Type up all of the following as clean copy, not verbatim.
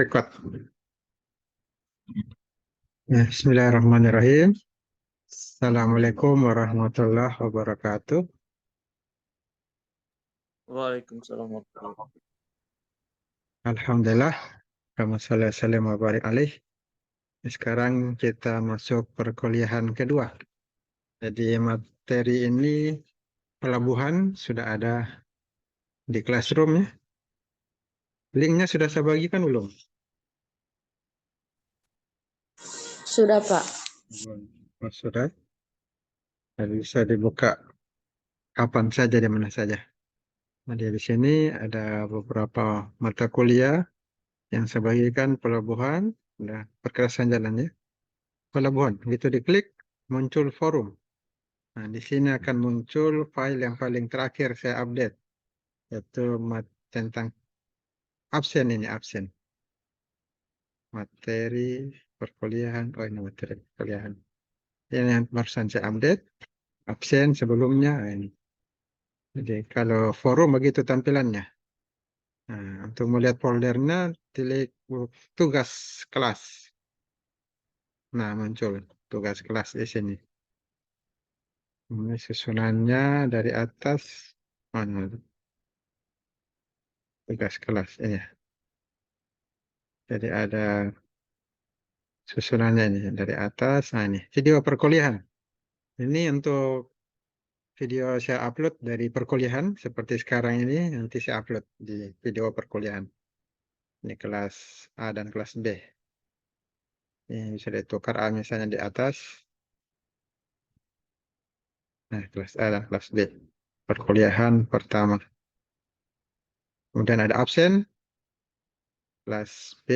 Record. Ya, Bismillahirrahmanirrahim. Assalamualaikum warahmatullahi wabarakatuh. Waalaikumsalam warahmatullahi wabarakatuh. Alhamdulillah. Wassalamualaikum warahmatullahi wabarakatuh. Sekarang kita masuk perkuliahan kedua. Jadi materi ini pelabuhan sudah ada di classroom ya. Linknya sudah saya bagikan belum? Sudah, Pak. Oh, sudah. Jadi bisa dibuka kapan saja di mana saja. Nah, di sini ada beberapa mata kuliah yang saya bagikan pelabuhan, udah perkerasan jalannya. Pelabuhan, begitu diklik muncul forum. Nah, di sini akan muncul file yang paling terakhir saya update, yaitu tentang absen ini, absen. Materi perkuliahan, oh ini materi perkuliahan. Ini yang barusan saya update, absen sebelumnya, ini. Jadi kalau forum begitu tampilannya. Nah, untuk melihat foldernya, klik tugas kelas. Nah, muncul tugas kelas di sini. Ini susunannya dari atas mana? Tugas kelas ini. Jadi ada susunannya ini dari atas. Nah ini video perkuliahan. Ini untuk video saya upload dari perkuliahan seperti sekarang ini. Nanti saya upload di video perkuliahan. Ini kelas A dan kelas B. Ini bisa ditukar A misalnya di atas. Nah kelas A dan kelas B. Perkuliahan pertama. Kemudian ada absen. Kelas B.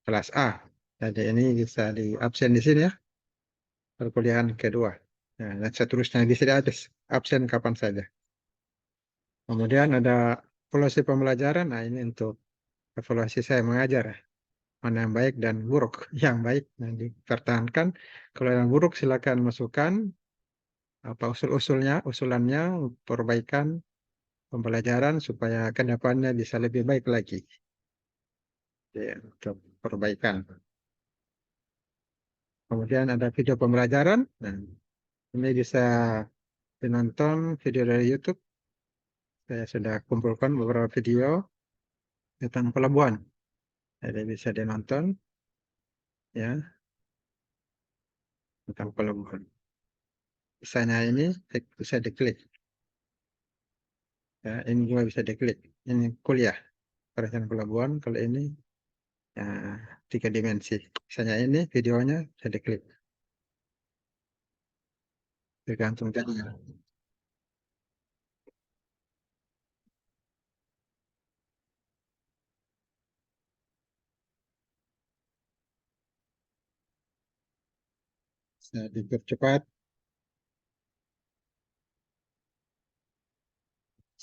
Kelas A. Jadi ini bisa di absen di sini ya. Perkuliahan kedua. Nah, dan seterusnya di sini ada absen kapan saja. Kemudian ada evaluasi pembelajaran. Nah, ini untuk evaluasi saya mengajar. Mana yang baik dan buruk. Yang baik nah, dipertahankan. Kalau yang buruk silakan masukkan apa usulannya, perbaikan pembelajaran supaya ke depannya bisa lebih baik lagi. Ya, untuk perbaikan. Kemudian ada video pembelajaran. Nah, ini bisa ditonton video dari YouTube. Saya sudah kumpulkan beberapa video tentang pelabuhan. Jadi bisa dinonton ya tentang pelabuhan. Misalnya ini bisa diklik. Ya, ini juga bisa diklik. Ini kuliah perencanaan pelabuhan. Kalau ini ya, 3 dimensi. Misalnya ini videonya bisa diklik. Tergantung jadinya. Bisa dipercepat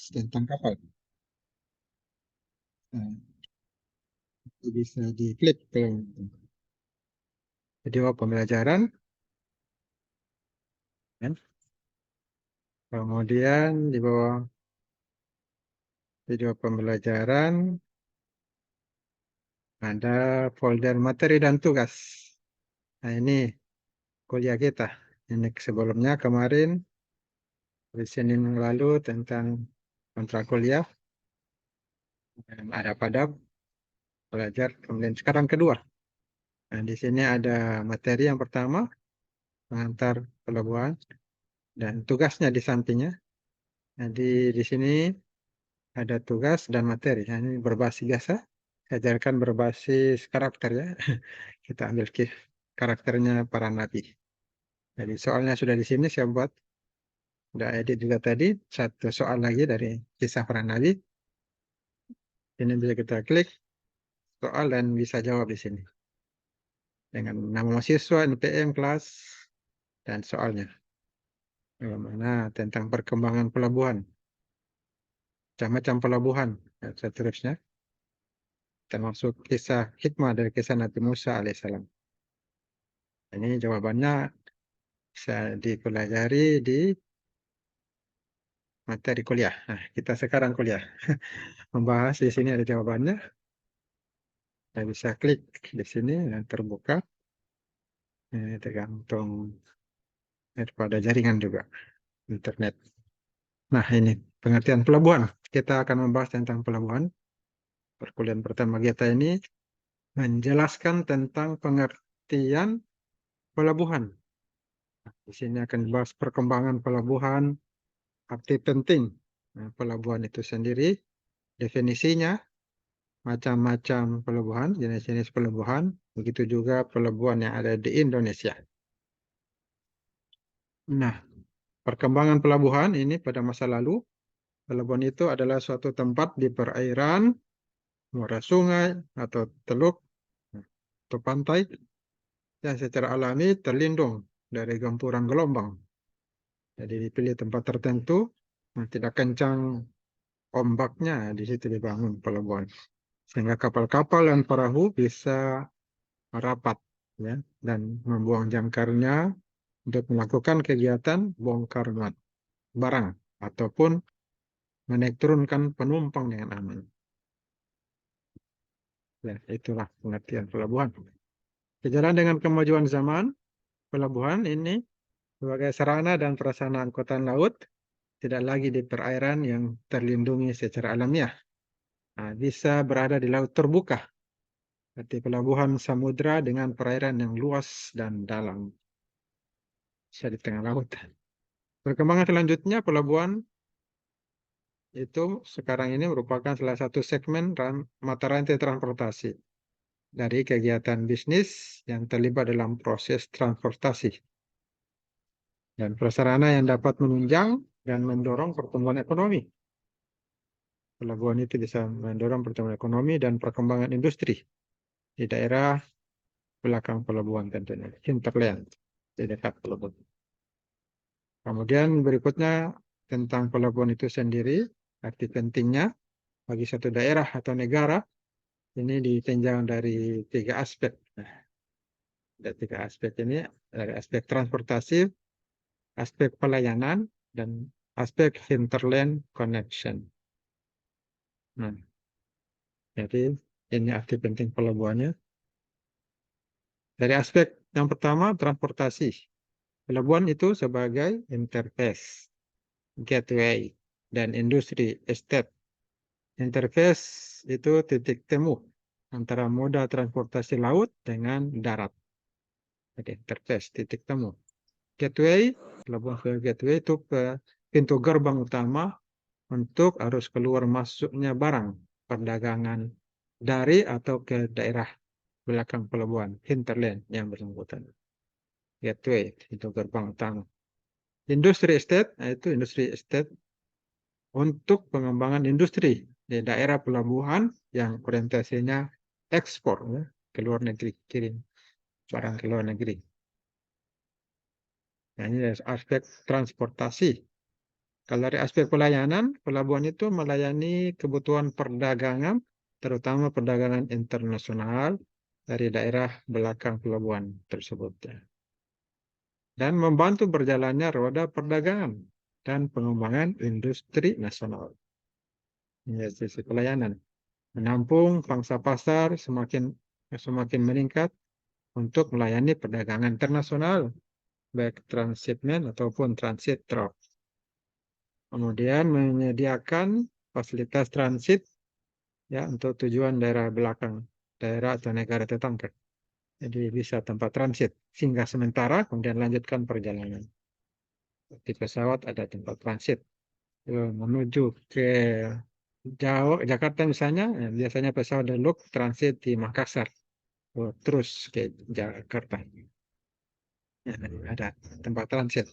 tentang kapal. Nah, bisa diklik ke video pembelajaran. Ya. Kemudian di bawah video pembelajaran ada folder materi dan tugas. Nah ini kuliah kita. Ini sebelumnya kemarin, di Senin lalu tentang kontrak kuliah. Ada pada belajar. Kemudian sekarang kedua. Nah di sini ada materi yang pertama, pengantar pelabuhan. Dan tugasnya di sampingnya. Jadi di sini ada tugas dan materi. Nah, ini berbasis biasa. Saya ajarkan berbasis karakter ya. Kita ambil karakternya para nabi. Jadi soalnya sudah di sini saya buat. Sudah edit juga tadi. Satu soal lagi dari kisah para nabi. Ini bisa kita klik soal dan bisa jawab di sini. Dengan nama mahasiswa, NPM, kelas, dan soalnya. Bagaimana tentang perkembangan pelabuhan. Macam-macam pelabuhan. Dan seterusnya. Termasuk kisah hikmah dari kisah Nabi Musa alaihissalam. Ini jawabannya bisa dipelajari di materi kuliah. Nah, kita sekarang kuliah. Membahas di sini ada jawabannya. Saya bisa klik di sini dan terbuka. Tergantung daripada jaringan juga, internet. Nah, ini pengertian pelabuhan. Kita akan membahas tentang pelabuhan. Perkuliahan pertama kita ini menjelaskan tentang pengertian pelabuhan. Di sini akan dibahas perkembangan pelabuhan, arti penting pelabuhan itu sendiri, definisinya, macam-macam pelabuhan, jenis-jenis pelabuhan, begitu juga pelabuhan yang ada di Indonesia. Nah, perkembangan pelabuhan ini pada masa lalu, pelabuhan itu adalah suatu tempat di perairan, muara sungai, atau teluk, atau pantai, yang secara alami terlindung dari gempuran gelombang. Jadi dipilih tempat tertentu, tidak kencang ombaknya, di situ dibangun pelabuhan. Sehingga kapal-kapal dan perahu bisa merapat, ya, dan membuang jangkarnya untuk melakukan kegiatan bongkar muat barang ataupun menaik turunkan penumpang dengan aman. Ya, itulah pengertian pelabuhan. Sejalan dengan kemajuan zaman, pelabuhan ini sebagai sarana dan prasarana angkutan laut tidak lagi di perairan yang terlindungi secara alamiah. Nah, bisa berada di laut terbuka, seperti pelabuhan samudra dengan perairan yang luas dan dalam. Bisa di tengah laut. Perkembangan selanjutnya, pelabuhan itu sekarang ini merupakan salah satu segmen mata rantai transportasi dari kegiatan bisnis yang terlibat dalam proses transportasi dan prasarana yang dapat menunjang dan mendorong pertumbuhan ekonomi. Pelabuhan itu bisa mendorong pertumbuhan ekonomi dan perkembangan industri di daerah belakang pelabuhan tentunya, hinterland, di dekat pelabuhan. Kemudian berikutnya tentang pelabuhan itu sendiri, arti pentingnya bagi satu daerah atau negara, ini ditinjau dari 3 aspek. Nah, ada 3 aspek ini, dari aspek transportasi, aspek pelayanan, dan aspek hinterland connection. Nah, jadi ini arti penting pelabuhannya. Dari aspek yang pertama, transportasi. Pelabuhan itu sebagai interface, gateway, dan industri estate. Interface itu titik temu antara moda transportasi laut dengan darat. Jadi interface, titik temu. Gateway, pelabuhan sebagai gateway itu pintu gerbang utama untuk arus keluar masuknya barang perdagangan dari atau ke daerah belakang pelabuhan, hinterland yang bersangkutan. Gateway, pintu gerbang utama. Industri estate, yaitu industri estate untuk pengembangan industri di daerah pelabuhan yang orientasinya ekspor, ya, ke luar negeri, kirim barang ke luar negeri. Nah, ini dari aspek transportasi. Kalau dari aspek pelayanan, pelabuhan itu melayani kebutuhan perdagangan, terutama perdagangan internasional dari daerah belakang pelabuhan tersebut. Dan membantu berjalannya roda perdagangan dan pengembangan industri nasional. Ini sisi pelayanan. Menampung pangsa pasar semakin meningkat untuk melayani perdagangan internasional, baik transhipment ataupun transit truck. Kemudian menyediakan fasilitas transit, ya, untuk tujuan daerah belakang, daerah atau negara tetangga. Jadi bisa tempat transit singgah sementara, kemudian lanjutkan perjalanan. Di pesawat ada tempat transit menuju ke Jakarta misalnya, biasanya pesawat Look transit di Makassar, terus ke Jakarta. Ya, ada tempat transit.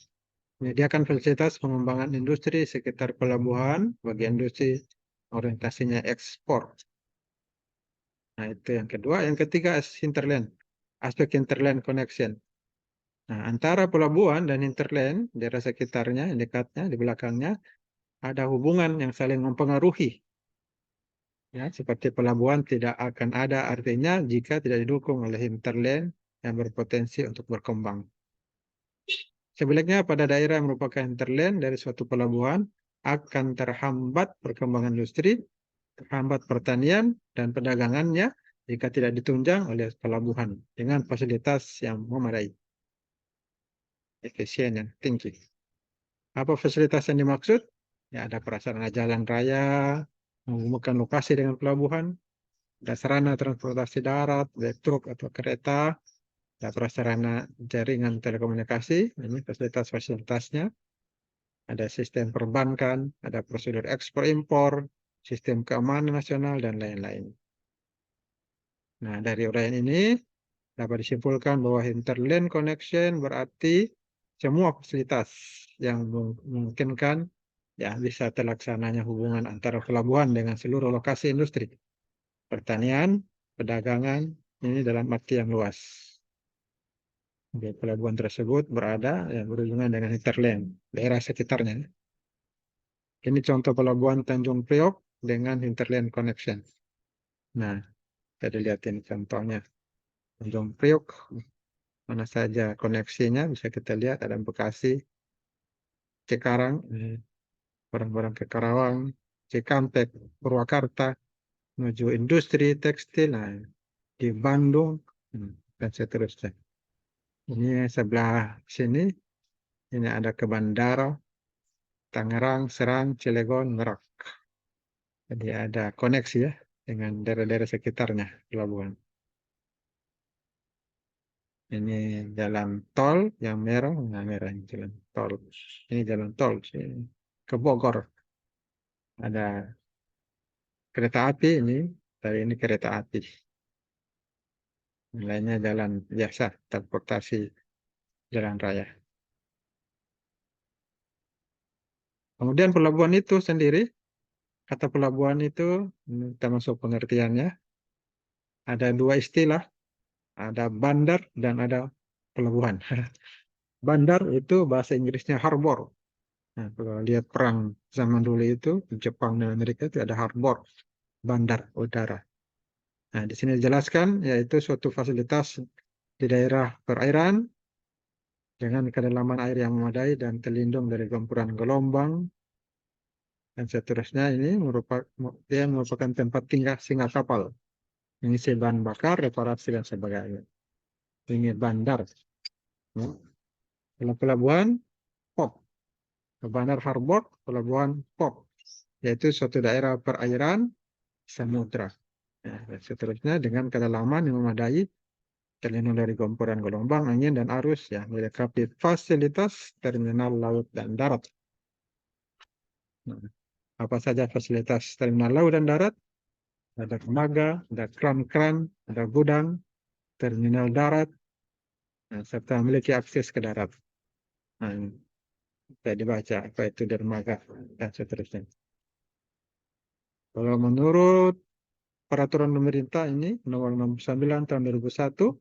Menyediakan fasilitas pengembangan industri sekitar pelabuhan bagi industri orientasinya ekspor. Nah, itu yang kedua. Yang ketiga, hinterland. Aspek hinterland connection. Nah, antara pelabuhan dan hinterland, daerah sekitarnya, dekatnya, di belakangnya, ada hubungan yang saling mempengaruhi. Ya, seperti pelabuhan tidak akan ada artinya jika tidak didukung oleh hinterland yang berpotensi untuk berkembang. Sebaliknya, pada daerah yang merupakan hinterland dari suatu pelabuhan akan terhambat perkembangan industri, terhambat pertanian dan perdagangannya, jika tidak ditunjang oleh pelabuhan dengan fasilitas yang memadai, efisien yang tinggi. Apa fasilitas yang dimaksud? Ya, ada prasarana jalan raya, menghubungkan lokasi dengan pelabuhan, ada sarana transportasi darat, baik truk atau kereta, ada prasarana jaringan telekomunikasi, ini fasilitas-fasilitasnya, ada sistem perbankan, ada prosedur ekspor impor, sistem keamanan nasional, dan lain-lain. Nah, dari uraian ini dapat disimpulkan bahwa hinterland connection berarti semua fasilitas yang memungkinkan ya bisa terlaksananya hubungan antara pelabuhan dengan seluruh lokasi industri, pertanian, perdagangan, ini dalam arti yang luas. Jadi, pelabuhan tersebut berada yang berhubungan dengan hinterland, daerah sekitarnya. Ini contoh pelabuhan Tanjung Priok dengan hinterland connection. Nah, kita lihat ini contohnya. Tanjung Priok, mana saja koneksinya bisa kita lihat, ada Bekasi, Cikarang, barang-barang ke Karawang, Cikampek, Purwakarta, menuju industri tekstil, nah, di Bandung, dan seterusnya. Ini sebelah sini, ini ada ke Bandara, Tangerang, Serang, Cilegon, Merak. Jadi ada koneksi ya dengan daerah-daerah sekitarnya pelabuhan. Ini jalan tol yang merah, nah merah ini jalan tol. Ini jalan tol ke Bogor. Ada kereta api ini, tapi ini kereta api. Yang lainnya jalan biasa, transportasi jalan raya. Kemudian pelabuhan itu sendiri, kata pelabuhan itu, kita masuk pengertiannya, ada dua istilah, ada bandar dan ada pelabuhan. Bandar itu bahasa Inggrisnya harbor. Nah, kalau lihat perang zaman dulu itu, Jepang dan Amerika itu ada harbor, bandar udara. Nah, di sini dijelaskan yaitu suatu fasilitas di daerah perairan dengan kedalaman air yang memadai dan terlindung dari gempuran gelombang dan seterusnya. Ini merupakan tempat tinggal singgah kapal, mengisi bahan bakar, reparasi dan sebagainya. Ini bandar. Ya. Kalau pelabuhan, port. Bandar harbor, pelabuhan port, yaitu suatu daerah perairan samudra. Ya, dan seterusnya dengan kedalaman yang memadai, terlindung dari gempuran gelombang, angin, dan arus, ya, dilengkapi fasilitas terminal laut dan darat. Nah, apa saja fasilitas terminal laut dan darat? Ada dermaga, ada kran-kran, ada gudang, terminal darat, nah, serta memiliki akses ke darat. Nah, bisa dibaca apa itu dermaga dan seterusnya. Kalau menurut peraturan pemerintah ini nomor 69 tahun 2001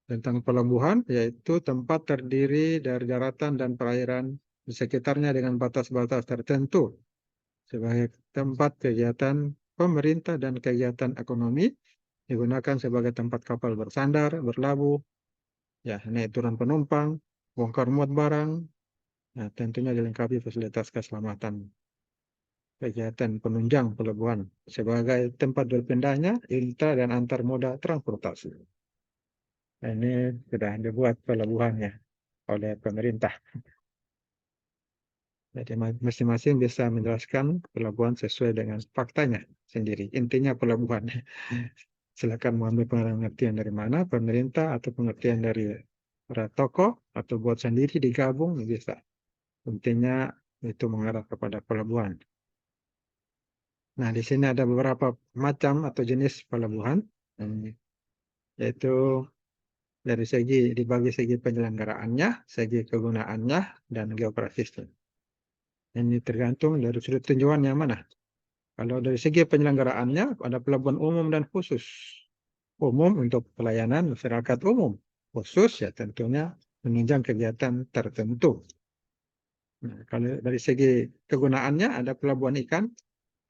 tentang pelabuhan, yaitu tempat terdiri dari daratan dan perairan di sekitarnya dengan batas-batas tertentu sebagai tempat kegiatan pemerintah dan kegiatan ekonomi, digunakan sebagai tempat kapal bersandar, berlabuh, ya, naik turun penumpang, bongkar muat barang, nah, tentunya dilengkapi fasilitas keselamatan. Kegiatan penunjang pelabuhan sebagai tempat berpindahnya intra dan antar moda transportasi. Nah, ini sudah dibuat pelabuhannya oleh pemerintah. Jadi masing-masing bisa menjelaskan pelabuhan sesuai dengan faktanya sendiri. Intinya pelabuhan. Silakan mengambil pengertian dari mana, pemerintah atau pengertian dari para tokoh, atau buat sendiri digabung bisa. Intinya itu mengarah kepada pelabuhan. Nah, di sini ada beberapa macam atau jenis pelabuhan, yaitu dari dibagi segi penyelenggaraannya, segi kegunaannya, dan geografisnya. Ini tergantung dari sudut tinjauan yang mana. Kalau dari segi penyelenggaraannya, ada pelabuhan umum dan khusus. Umum untuk pelayanan masyarakat umum. Khusus ya tentunya menunjang kegiatan tertentu. Nah, kalau dari segi kegunaannya, ada pelabuhan ikan,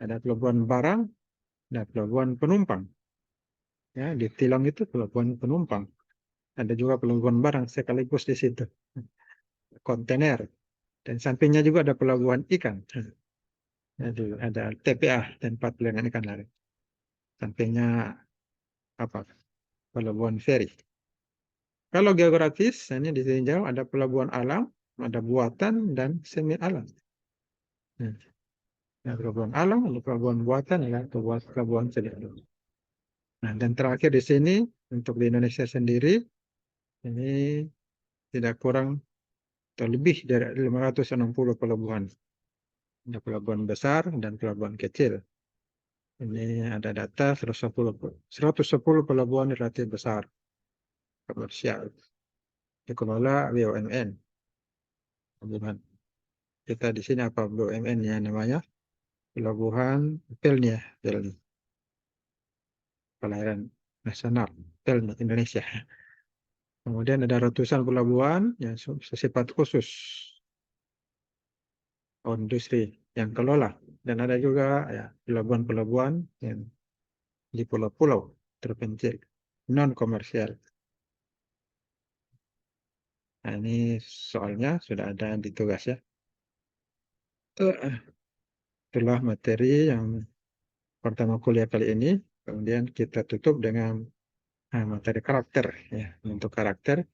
ada pelabuhan barang, ada pelabuhan penumpang. Ya, di Tilang itu pelabuhan penumpang. Ada juga pelabuhan barang sekaligus di situ. Kontainer. Dan sampingnya juga ada pelabuhan ikan. Jadi ada TPA, tempat pelayanan ikan laut. Sampingnya apa? Pelabuhan feri. Kalau geografis, ini ditinjau ada pelabuhan alam, ada buatan, dan semi alam. Nah, ada pelabuhan alam, ada pelabuhan buatan, ada pelabuhan semi alam. Nah, dan terakhir di sini, untuk di Indonesia sendiri, ini tidak kurang atau lebih dari 560 pelabuhan. Ada pelabuhan besar dan pelabuhan kecil. Ini ada data 110 pelabuhan relatif besar komersial dikelola BUMN. Pelabuhan. Kita di sini apa BUMN ya namanya? Pelabuhan Pelni ya, Pelni. Pelayaran Nasional Pelni Indonesia. Kemudian ada ratusan pelabuhan yang bersifat khusus industri yang kelola, dan ada juga ya pelabuhan-pelabuhan yang di pulau-pulau terpencil non komersial. Nah, ini soalnya sudah ada di tugas ya. Itulah materi yang pertama kuliah kali ini. Kemudian kita tutup dengan materi karakter ya. Untuk karakter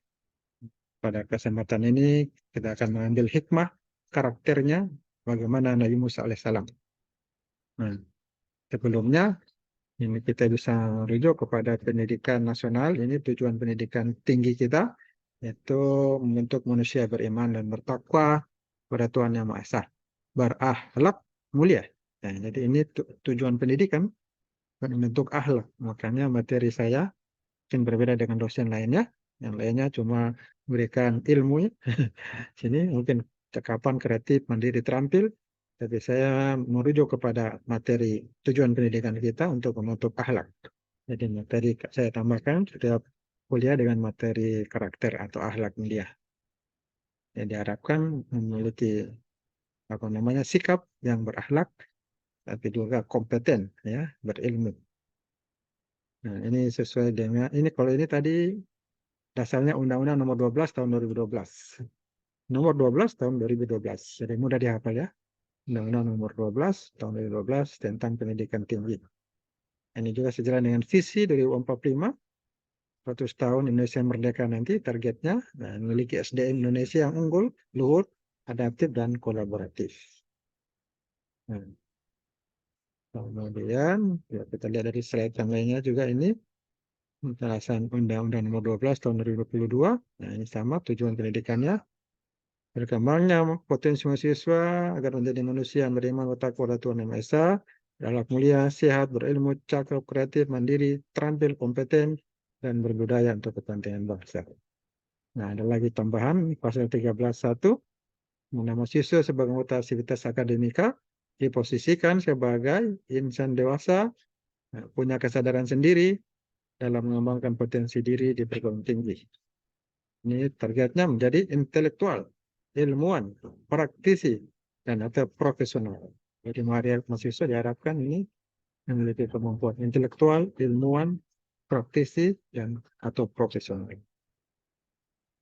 pada kesempatan ini kita akan mengambil hikmah karakternya bagaimana Nabi Musa alaihissalam. Nah, sebelumnya ini kita bisa merujuk kepada pendidikan nasional. Ini tujuan pendidikan tinggi kita, yaitu membentuk manusia beriman dan bertakwa kepada Tuhan Yang Maha Esa, berakhlak mulia. Nah, jadi ini tujuan pendidikan, membentuk akhlak. Makanya materi saya mungkin berbeda dengan dosen lainnya. Yang lainnya cuma memberikan ilmu. Sini mungkin cakapan kreatif, mandiri, terampil. Tapi saya merujuk kepada materi tujuan pendidikan kita untuk membentuk akhlak. Jadi materi saya tambahkan setiap kuliah dengan materi karakter atau akhlak mulia. Yang diharapkan memiliki apa namanya sikap yang berakhlak, tapi juga kompeten ya, berilmu. Nah, ini sesuai dengan ini, kalau ini tadi dasarnya Undang-Undang Nomor 12 Tahun 2012. Nomor 12 Tahun 2012. Jadi mudah dihafal ya. Undang-Undang Nomor 12 Tahun 2012 tentang pendidikan tinggi. Ini juga sejalan dengan visi 2045, 100 tahun Indonesia merdeka nanti targetnya memiliki SDM Indonesia yang unggul, luhur, adaptif, dan kolaboratif. Nah, kemudian ya kita lihat dari slide yang lainnya juga ini penjelasan Undang-Undang Nomor 12 Tahun 2022. Nah, ini sama tujuan pendidikannya. Berkembangnya potensi mahasiswa agar menjadi manusia yang beriman bertakwa kepada Tuhan Yang Maha Esa, berakhlak mulia, sehat, berilmu, cakap, kreatif, mandiri, terampil, kompeten, dan berbudaya untuk kepentingan bangsa. Nah, ada lagi tambahan pasal 13.1, mahasiswa sebagai anggota aktivitas akademika diposisikan sebagai insan dewasa, punya kesadaran sendiri dalam mengembangkan potensi diri di perguruan tinggi. Ini targetnya menjadi intelektual, ilmuwan, praktisi, dan atau profesional. Jadi mahasiswa diharapkan ini memiliki kemampuan intelektual, ilmuwan, praktisi, dan atau profesional.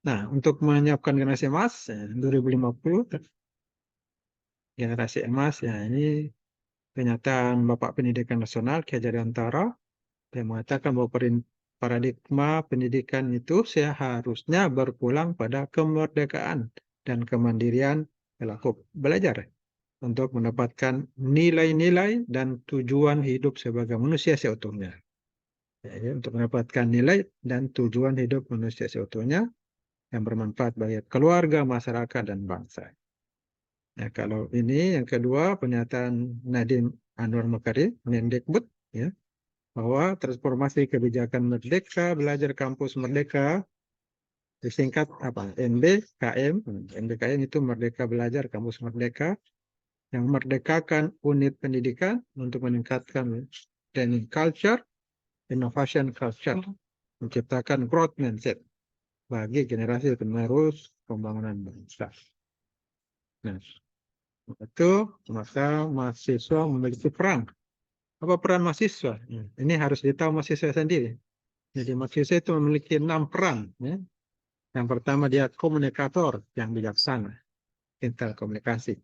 Nah, untuk menyiapkan generasi emas 2050, generasi emas ya ini pernyataan Bapak Pendidikan Nasional Ki Hajar Dewantara yang mengatakan bahwa paradigma pendidikan itu seharusnya berpulang pada kemerdekaan dan kemandirian pelaku belajar untuk mendapatkan nilai-nilai dan tujuan hidup sebagai manusia seutuhnya. Jadi, untuk mendapatkan nilai dan tujuan hidup manusia seutuhnya yang bermanfaat bagi keluarga, masyarakat, dan bangsa. Nah, kalau ini yang kedua pernyataan Nadiem Anwar Makarim, Mendikbud, ya, bahwa transformasi kebijakan Merdeka Belajar Kampus Merdeka disingkat apa? MBKM. MBKM itu Merdeka Belajar Kampus Merdeka yang merdekakan unit pendidikan untuk meningkatkan training culture, innovation culture, menciptakan growth mindset bagi generasi penerus pembangunan bangsa. Nah, itu maka mahasiswa memiliki peran. Apa peran mahasiswa? Ini harus ditahu mahasiswa sendiri. Jadi mahasiswa itu memiliki 6 peran. Ya. Yang pertama dia komunikator yang bijaksana, pintar komunikasi.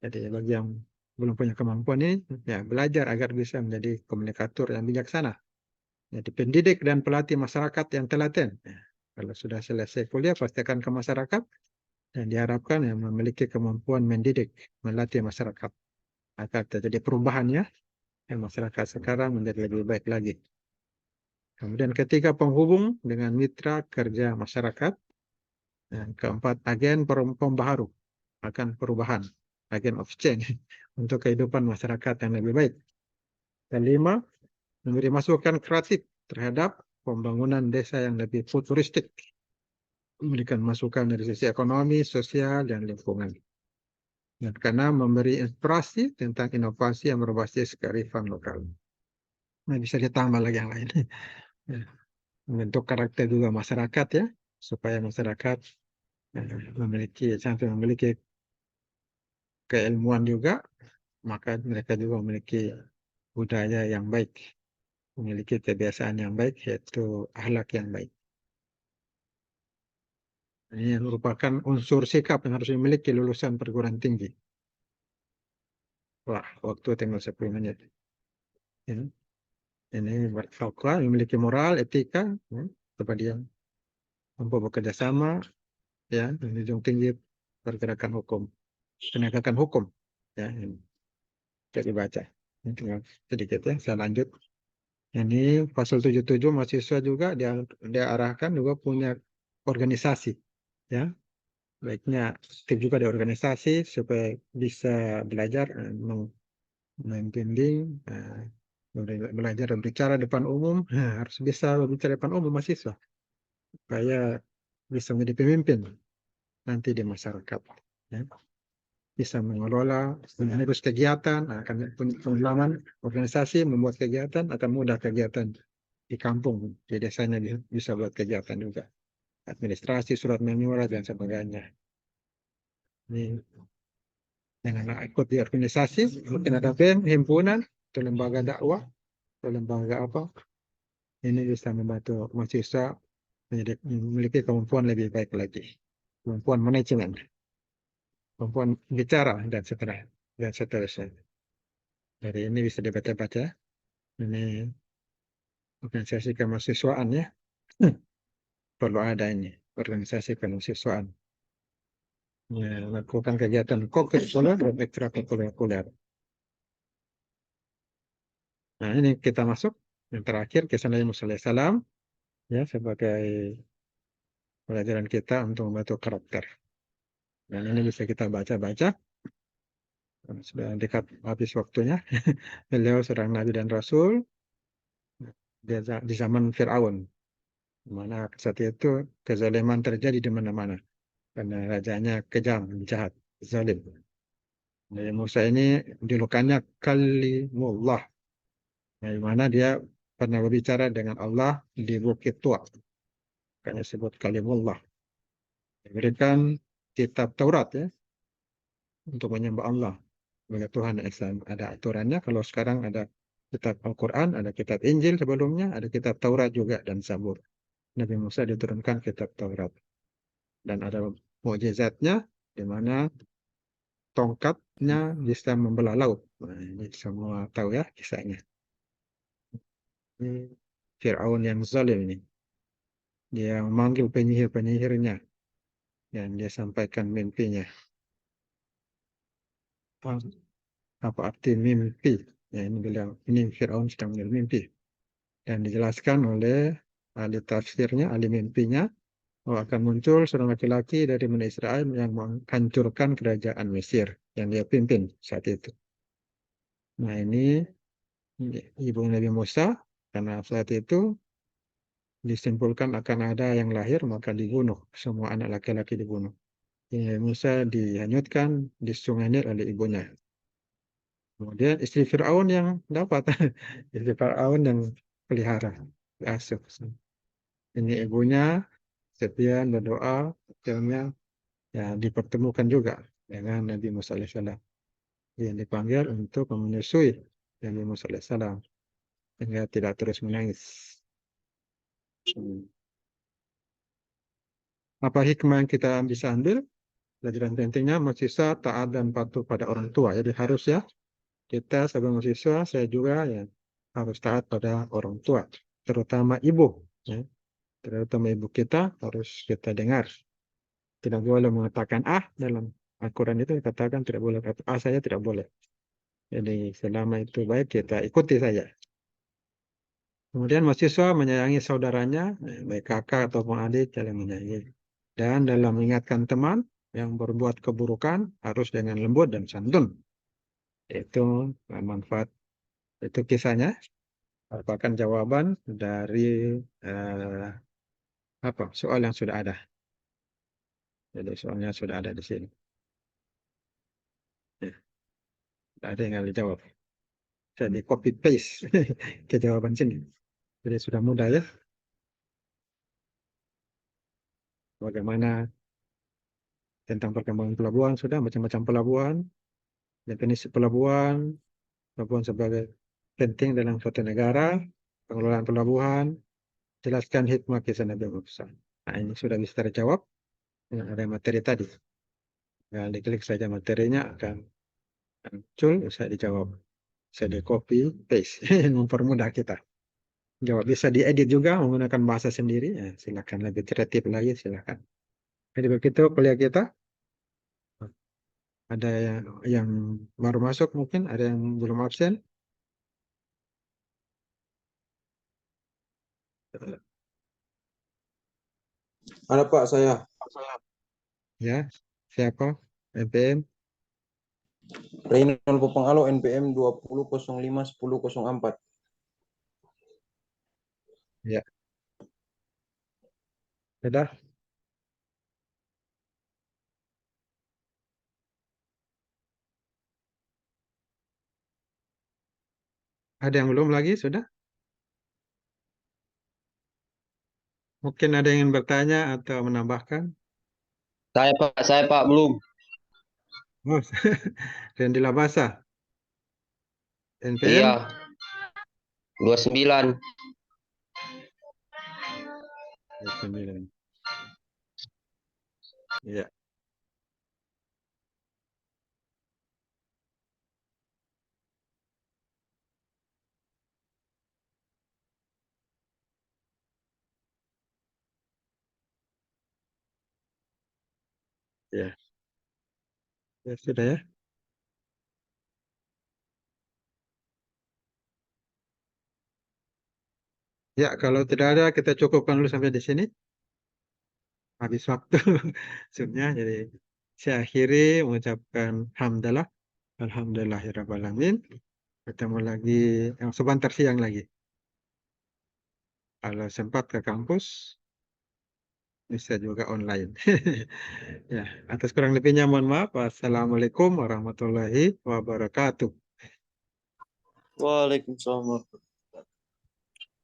Jadi bagi yang belum punya kemampuan ini, ya belajar agar bisa menjadi komunikator yang bijaksana. Jadi pendidik dan pelatih masyarakat yang telaten. Ya, kalau sudah selesai kuliah pasti akan ke masyarakat dan diharapkan yang memiliki kemampuan mendidik, melatih masyarakat agar terjadi perubahannya dan masyarakat sekarang menjadi lebih baik lagi. Kemudian ketiga, penghubung dengan mitra kerja masyarakat. Dan keempat, agen pembaharu akan perubahan, agen of change untuk kehidupan masyarakat yang lebih baik. Dan lima, memberi masukan kreatif terhadap pembangunan desa yang lebih futuristik, memberikan masukan dari sisi ekonomi, sosial, dan lingkungan. Dan karena memberi inspirasi tentang inovasi yang berbasis kearifan lokal. Nah, bisa ditambah lagi yang lain. Ya, membentuk karakter juga masyarakat ya, supaya masyarakat sampai memiliki keilmuan juga, maka mereka juga memiliki budaya yang baik, memiliki kebiasaan yang baik, yaitu akhlak yang baik. Ini merupakan unsur sikap yang harus dimiliki lulusan perguruan tinggi. Wah, waktu tinggal 10 menit. Ini bertakwa, memiliki moral, etika, kepada dia mampu bekerja sama, ya, menjunjung tinggi pergerakan hukum, penegakan hukum, ya, ini bisa dibaca. Ini tinggal sedikit ya, saya lanjut. Ini pasal 77 mahasiswa juga dia arahkan juga punya organisasi, ya, baiknya aktif juga di organisasi supaya bisa belajar membimbing, belajar berbicara depan umum, harus bisa berbicara depan umum mahasiswa supaya bisa menjadi pemimpin nanti di masyarakat, ya. Bisa mengelola, mengurus kegiatan, akan pengalaman organisasi membuat kegiatan akan mudah kegiatan di kampung, di desanya bisa buat kegiatan juga, administrasi, surat menyurat dan sebagainya. Ini dengan ikut di organisasi, mungkin ada BEM, himpunan, atau lembaga dakwah, atau lembaga apa, ini bisa membantu mahasiswa memiliki kemampuan lebih baik lagi, kemampuan manajemen, kemampuan bicara dan seterusnya. Dari ini bisa dibaca-baca. Ini organisasi kemahasiswaan ya. Perlu ada ini organisasi kemahasiswaan. Ya, lakukan kegiatan kokurikuler dan ekstrakurikuler. Nah, ini kita masuk yang terakhir kisah Nabi Musa alaihissalam ya, sebagai pelajaran kita untuk membentuk karakter. Dan ini bisa kita baca-baca. Sudah dekat habis waktunya. Beliau seorang Nabi dan Rasul di zaman Fir'aun, di mana saat itu kezaliman terjadi di mana-mana karena rajanya kejam, jahat, zalim. Nabi Musa ini julukannya Kalimullah, di mana dia pernah berbicara dengan Allah di Bukit Tua, makanya disebut Kalimullah. Diberikan kitab Taurat ya untuk menyembah Allah sebagai Tuhan yang Esa. Ada aturannya. Kalau sekarang ada kitab Al-Quran, ada kitab Injil sebelumnya, ada kitab Taurat juga dan Zabur. Nabi Musa diturunkan kitab Taurat. Dan ada mukjizatnya di mana tongkatnya bisa membelah laut. Nah, ini semua tahu ya kisahnya. Ini Fir'aun yang zalim ini. Dia memanggil penyihir-penyihirnya dan dia sampaikan mimpinya. Apa arti mimpi? Ya, ini bilang ini Fir'aun sedang bermimpi. Dan dijelaskan oleh ahli tafsirnya, ahli mimpinya, bahwa akan muncul seorang laki-laki dari Bani Israel yang menghancurkan kerajaan Mesir yang dia pimpin saat itu. Nah, ini ibu Nabi Musa, karena saat itu disimpulkan akan ada yang lahir, maka dibunuh. Semua anak laki-laki dibunuh. Nabi Musa dihanyutkan di sungai Nil oleh ibunya. Kemudian istri Fir'aun yang dapat. Istri Fir'aun yang pelihara. Diasuh. Ini ibunya setia berdoa, akhirnya ya dipertemukan juga dengan Nabi Musa alaihissalam. Yang dipanggil untuk menyusui Nabi Musa alaihissalam sehingga tidak terus menangis. Apa hikmah yang kita bisa ambil? Pelajaran pentingnya mahasiswa taat dan patuh pada orang tua. Jadi harus ya kita sebagai mahasiswa, saya juga ya harus taat pada orang tua. terutama ibu, ya. Terutama ibu kita harus kita dengar. Tidak boleh mengatakan dalam Al-Quran itu dikatakan tidak boleh kata saja tidak boleh. Jadi selama itu baik kita ikuti saja. Kemudian mahasiswa menyayangi saudaranya, baik kakak ataupun adik, saling menyayangi. Dan dalam mengingatkan teman yang berbuat keburukan harus dengan lembut dan santun. Itu manfaat. Itu kisahnya. Merupakan jawaban dari soal yang sudah ada. Jadi soalnya sudah ada di sini. Ya, tidak ada yang harus dijawab. Jadi copy paste ke jawaban sini. Jadi sudah mudah ya. Bagaimana tentang perkembangan pelabuhan sudah macam-macam pelabuhan, definisi pelabuhan, pelabuhan sebagai penting dalam suatu negara, pengelolaan pelabuhan, jelaskan hikmah kisah Nabi Musa. Nah ini sudah bisa terjawab dengan ada materi tadi. Nah, diklik saja materinya akan muncul, bisa dijawab. Bisa di copy paste, mempermudah kita. Jawab bisa diedit juga menggunakan bahasa sendiri. Ya, silakan lebih kreatif lagi silakan. Jadi begitu kuliah kita. Ada yang baru masuk mungkin, ada yang belum absen. Ada Pak saya. Ya, siapa? NPM. Reynol Popengalo NPM 20051004. Ya. Sudah? Ada yang belum lagi? Sudah? Mungkin ada yang ingin bertanya atau menambahkan? Saya Pak belum. Oh, Randy Labasa. NPM? Iya. 29. 9. Ya. Ya. Ya, sudah ya. Ya, kalau tidak ada kita cukupkan dulu sampai di sini. Habis waktu sudah. Jadi saya akhiri mengucapkan hamdalah. Alhamdulillahirrahmanirrahim. Ketemu lagi sebentar siang lagi. Kalau sempat ke kampus, bisa juga online. Ya, atas kurang lebihnya mohon maaf. Wassalamualaikum warahmatullahi wabarakatuh. Waalaikumsalam warahmatullahi wabarakatuh.